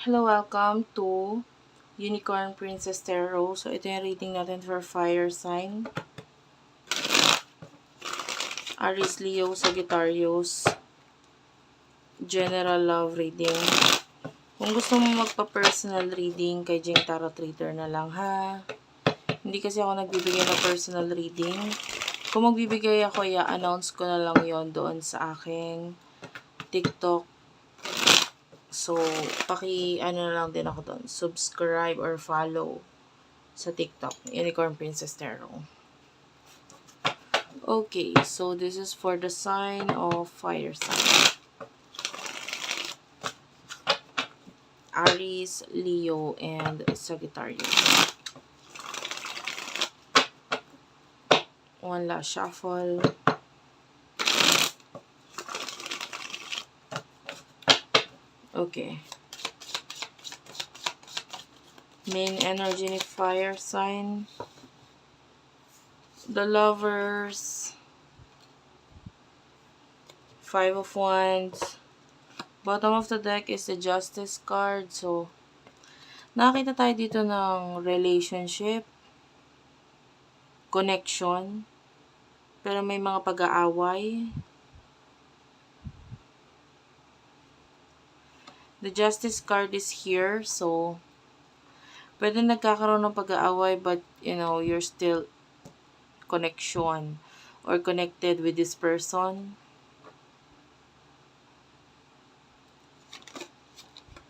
Hello, welcome to Unicorn Princess Tarot. So, ito yung reading natin for fire sign. Aries, Leo, Sagittarius. General love reading. Kung gusto mo magpa-personal reading, kay Jing Tarot Reader na lang, ha? Hindi kasi ako nagbibigay ng personal reading. Kung magbibigay ako, i-announce ko na lang yon doon sa aking TikTok. So, ano lang din ako doon. Subscribe or follow sa TikTok. Unicorn Princess Tarot. Okay, so this is for the sign of fire sign. Aries, Leo, and Sagittarius. One last shuffle. Okay. Main energy ni fire sign. The Lovers. Five of Wands. Bottom of the deck is the Justice card. So, nakita tayo dito ng relationship, connection, pero may mga pag-aaway. The Justice card is here. So, pwede nagkakaroon ng pag-aaway but, you're still connection or connected with this person.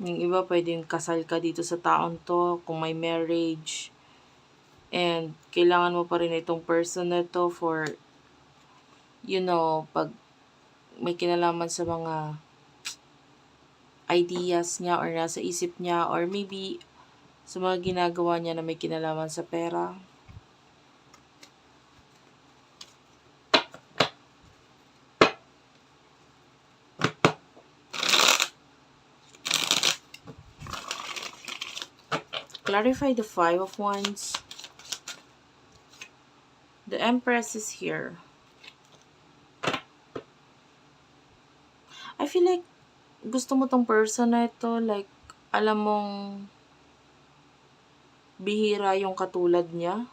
Yung iba, pwedeng kasal ka dito sa taong to, kung may marriage. And, kailangan mo pa rin itong person na to for, pag may kinalaman sa mga ideas niya or nasa isip niya or maybe sa mga ginagawa niya na may kinalaman sa pera. Clarify the Five of Wands. The Empress is here. I feel like gusto mo tong person na ito. Like, alam mong bihira yung katulad niya.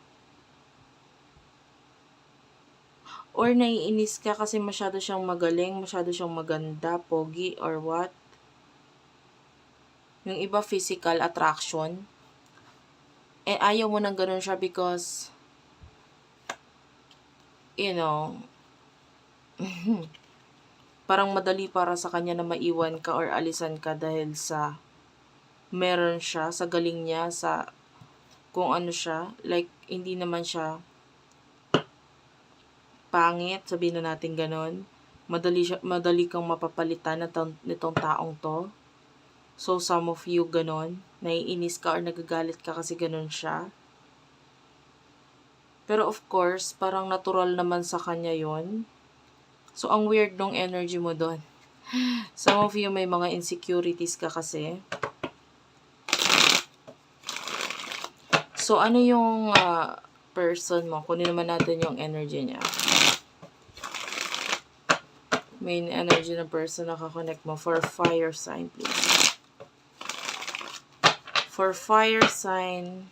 Or naiinis ka kasi masyado siyang magaling, masyado siyang maganda, pogi, or what. Yung iba, physical attraction. Eh, ayaw mo nang ganun siya because, parang madali para sa kanya na maiwan ka or alisan ka dahil sa meron siya, sa galing niya, sa kung ano siya. Like, hindi naman siya pangit, sabihin na natin ganun. Madali kang mapapalitan nitong taong to. So, some of you ganun. Naiinis ka or nagagalit ka kasi ganun siya. Pero of course, parang natural naman sa kanya yon. So, ang weird nung energy mo doon. Some of you may mga insecurities ka kasi. So, ano yung person mo? Kunin naman natin yung energy niya. Main energy ng person na kakonect mo for fire sign, please. For fire sign,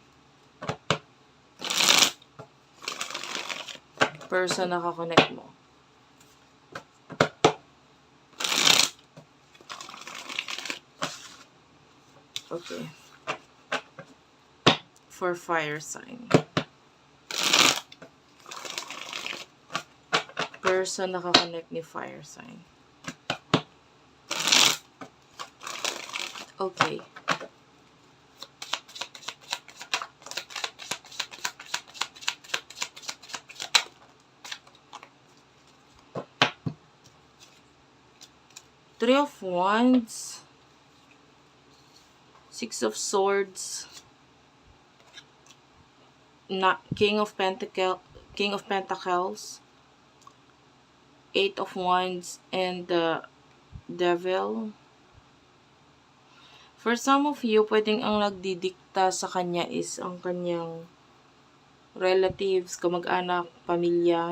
person na kakonect mo. Okay. For fire sign. Person na kakonect ni fire sign. Okay. Three of Wands. Six of Swords. King of Pentacles. Eight of Wands and the Devil. For some of you, pwedeng ang nagdidikta sa kanya is ang kanyang relatives, kamag-anak, pamilya,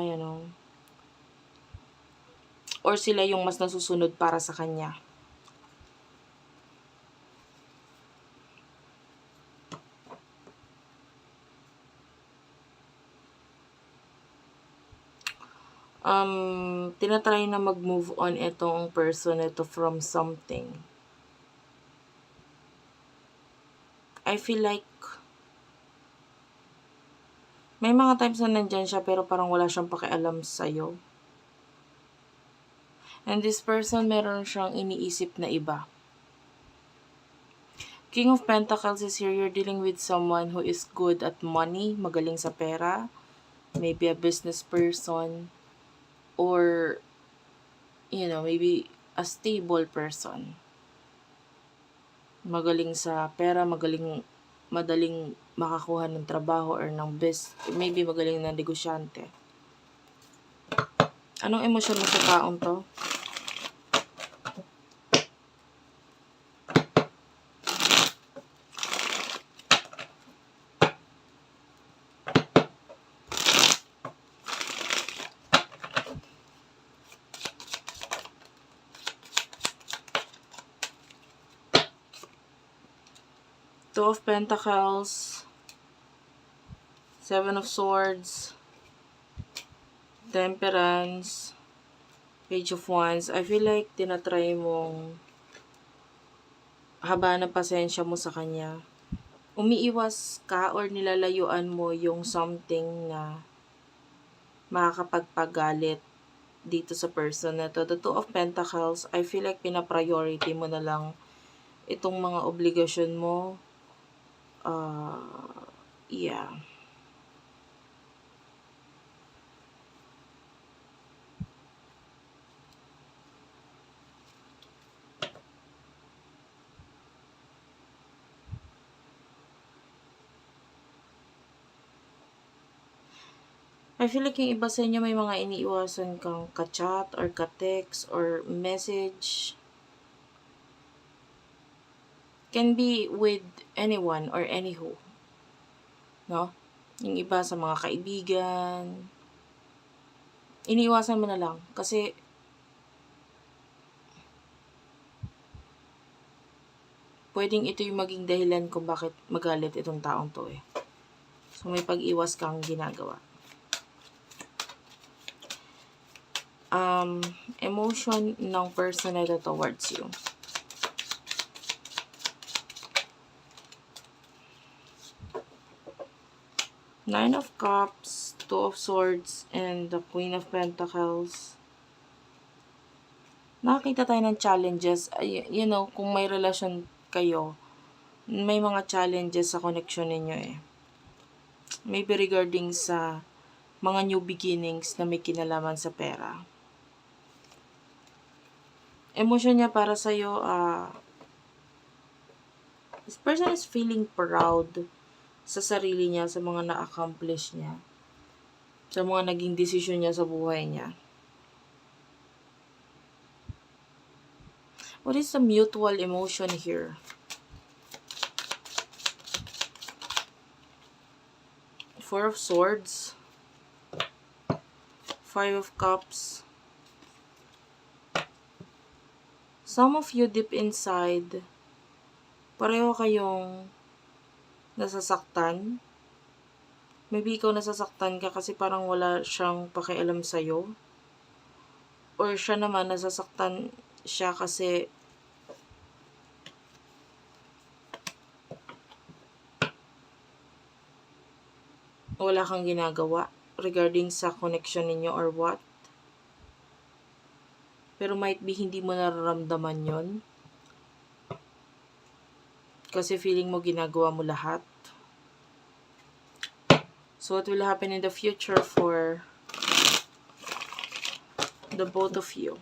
or sila yung mas nasusunod para sa kanya. tinatry na mag-move on itong person ito from something. I feel like may mga times na nandyan siya pero parang wala siyang pakialam sa'yo. And this person, meron siyang iniisip na iba. King of Pentacles is here. You're dealing with someone who is good at money, magaling sa pera, maybe a business person, or, you know, maybe a stable person. Magaling sa pera, madaling makakuha ng trabaho or ng maybe magaling na negosyante. Anong emosyon mo sa taong to? Two of Pentacles, Seven of Swords, Temperance, Page of Wands. I feel like tinatry mong haba ng pasensya mo sa kanya. Umiiwas ka or nilalayuan mo yung something na makakapagpagalit dito sa person na to. The Two of Pentacles, I feel like pinapriority mo na lang itong mga obligasyon mo. Yeah. I feel like yung iba sa inyo may mga iniiwasan kang ka-chat or ka-text or message. Can be with anyone or anywho. No? Yung iba sa mga kaibigan. Iniiwasan mo na lang. Kasi pwedeng ito yung maging dahilan kung bakit magalit itong taong to eh. So may pag-iwas kang ginagawa. Emotion ng person na ito towards you. Nine of Cups, Two of Swords, and the Queen of Pentacles. Nakakita tayo ng challenges. You know, kung may relasyon kayo, may mga challenges sa connection ninyo eh. Maybe regarding sa mga new beginnings na may kinalaman sa pera. Emotion niya para sa'yo, this person is feeling proud sa sarili niya, sa mga na-accomplish niya, sa mga naging desisyon niya sa buhay niya. What is the mutual emotion here? Four of Swords, Five of Cups. Some of you deep inside, pareho kayong nasasaktan. Maybe ikaw nasasaktan ka kasi parang wala siyang pakialam sa'yo. Or siya naman nasasaktan siya kasi wala kang ginagawa regarding sa connection ninyo or what. Pero might be hindi mo nararamdaman yon kasi feeling mo ginagawa mo lahat. So what will happen in the future for the both of you?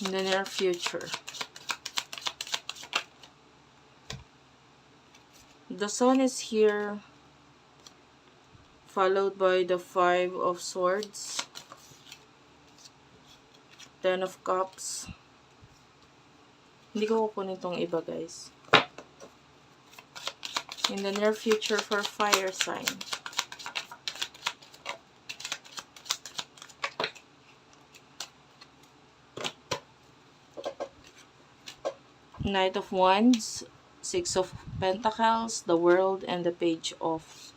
In the near future. The Sun is here, followed by the Five of Swords, Ten of Cups. Hindi ko kukunin itong iba, guys. In the near future for fire sign. Knight of Wands, Six of Pentacles, the World, and the Page of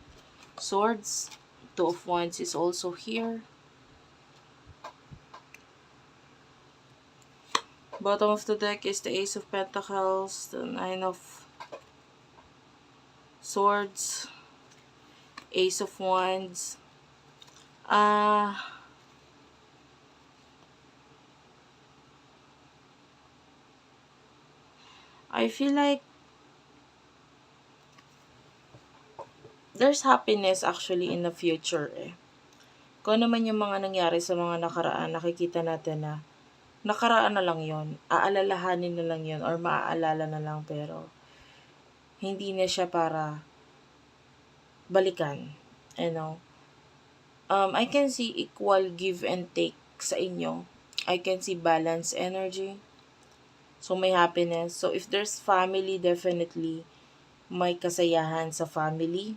Swords. Two of Wands is also here. Bottom of the deck is the Ace of Pentacles, the Nine of Swords, Ace of Wands. I feel like there's happiness actually in the future eh. Kung ano man yung mga nangyari sa mga nakaraan, nakikita natin na nakaraan na lang yon, aalalahanin na lang yon, or maaalala na lang, pero hindi na siya para balikan. You know? I can see equal give and take sa inyo. I can see balance energy. So, may happiness. So, if there's family, definitely may kasayahan sa family.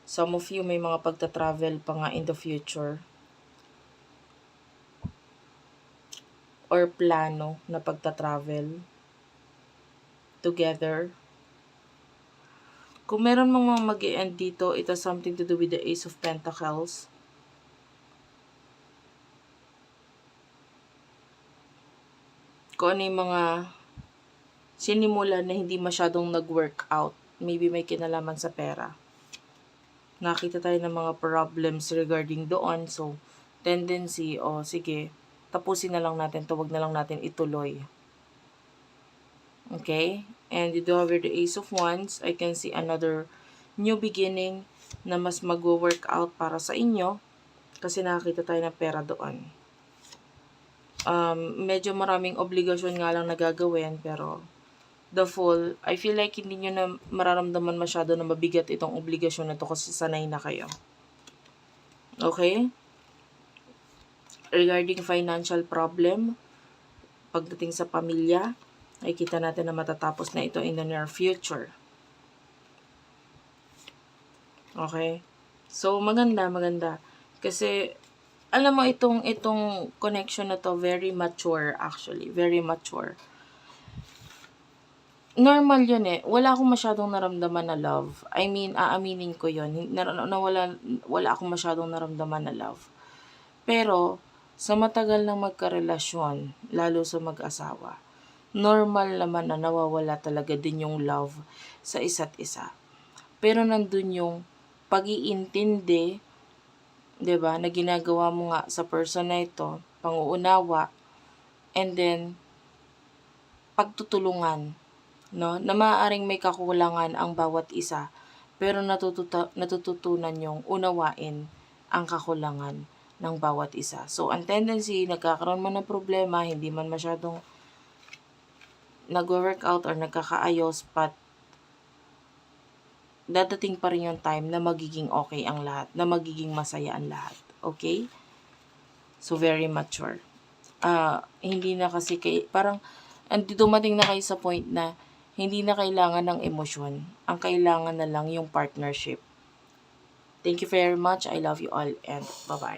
Some of you may mga pagta-travel pa nga in the future. Or plano na pagta-travel together. Kung meron mga mag-i-end dito, it has something to do with the Ace of Pentacles. Kung ano yung mga sinimulan na hindi masyadong nag-work out, maybe may kinalaman sa pera. Nakita tayo ng mga problems regarding doon, so tendency, sige, tapusin na lang natin to, wag na lang natin ituloy. Okay? And you do have the Ace of Wands. I can see another new beginning na mas mag-work out para sa inyo kasi nakakita tayo ng pera doon. Medyo maraming obligasyon nga lang nagagawin, pero the Fool, I feel like hindi nyo na mararamdaman masyado na mabigat itong obligasyon na to kasi sanay na kayo. Okay? Regarding financial problem, pagdating sa pamilya, ay kita natin na matatapos na ito in the near future. Okay? So, maganda. Kasi, alam mo, itong connection na to, very mature actually. Very mature. Normal yun eh. Wala akong masyadong naramdaman na love. I mean, aaminin ko yun. Wala akong masyadong naramdaman na love. Pero, sa matagal na magkarelasyon, lalo sa mag-asawa, normal naman na nawawala talaga din yung love sa isa't isa. Pero nandun yung pag-iintindi, 'di ba, na ginagawa mo nga sa person na ito, pang-uunawa, and then pagtutulungan, no? Na maaaring may kakulangan ang bawat isa, pero natututunan yung unawain ang kakulangan ng bawat isa. So, ang tendency, nagkakaroon man ng problema, hindi man masyadong nag-work out or nagkakaayos, but dadating pa rin yung time na magiging okay ang lahat, na magiging masaya ang lahat. Okay? So, very mature. Hindi na kasi parang dumating na kayo sa point na hindi na kailangan ng emosyon. Ang kailangan na lang yung partnership. Thank you very much. I love you all and bye-bye.